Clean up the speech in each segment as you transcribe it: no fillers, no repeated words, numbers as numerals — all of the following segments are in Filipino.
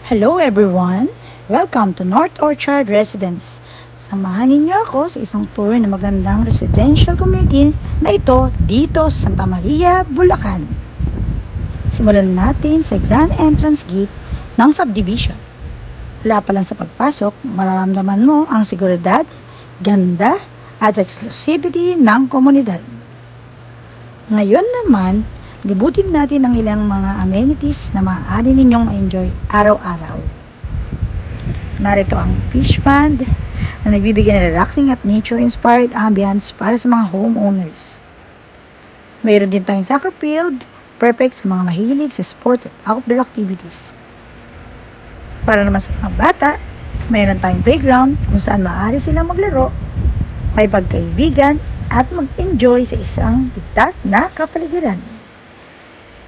Hello everyone! Welcome to North Orchard Residence. Samahan ninyo ako sa isang tour na magandang residential community na ito dito sa Santa Maria, Bulacan. Simulan natin sa grand entrance gate ng subdivision. Wala pa lang sa pagpasok, mararamdaman mo ang seguridad, ganda at exclusivity ng komunidad. Ngayon naman, libutin natin ang ilang mga amenities na maaari ninyong ma-enjoy araw-araw. Narito ang fish pond na nagbibigay ng relaxing at nature-inspired ambience para sa mga homeowners. Mayroon din tayong soccer field, perfect sa mga mahilig sa sport at outdoor activities. Para naman sa mga bata, mayroon tayong playground kung saan maaari silang maglaro, may pagkaibigan at mag-enjoy sa isang ligtas na kapaligiran.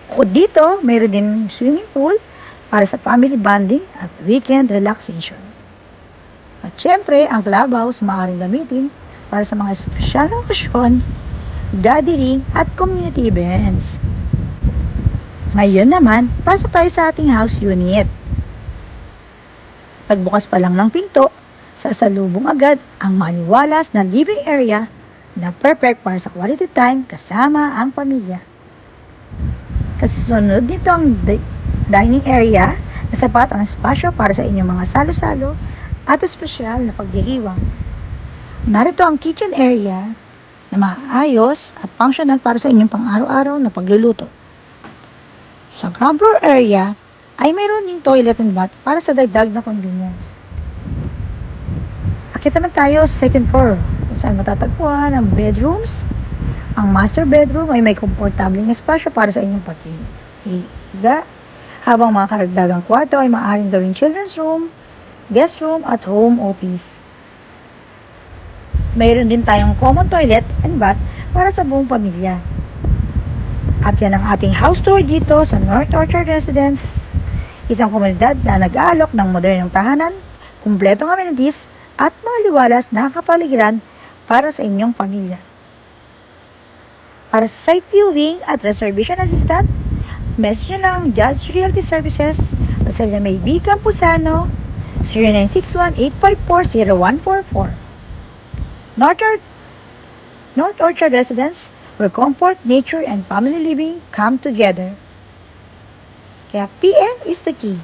Bukod dito, mayroon din swimming pool para sa family bonding at weekend relaxation. At syempre, ang clubhouse maaaring gamitin para sa mga espesyal na okasyon, gathering at community events. Ngayon naman, pasok tayo sa ating house unit. Pagbukas pa lang ng pinto, sasalubong agad ang maliwalas na living area na perfect para sa quality time kasama ang pamilya. Kasunod nito ang dining area na sapat ang espasyo para sa inyong mga salo-salo at espesyal na pagdiriwang. Narito ang kitchen area na maayos at functional para sa inyong pang-araw-araw na pagluluto. Sa ground floor area ay mayroon ding toilet and bath para sa dagdag na convenience. Akit naman tayo sa second floor kung saan matatagpuan ang bedrooms. Ang master bedroom ay may komportableng espasyo para sa inyong paghihiga, habang mga karagdagang kwarto ay maaaring gawing children's room, guest room at home office. Mayroon din tayong common toilet and bath para sa buong pamilya. At yan ang ating house tour dito sa North Orchard Residence, isang komunidad na nag-aalok ng modernong tahanan, kumpletong amenities at maliwalas na kapaligiran para sa inyong pamilya. Para sa site viewing at reservation assistant, message nyo lang Judge Realty Services o sa May B. Campusano 0961-854-0144. North Orchard Residence, where comfort, nature, and family living come together. Kaya PM is the key.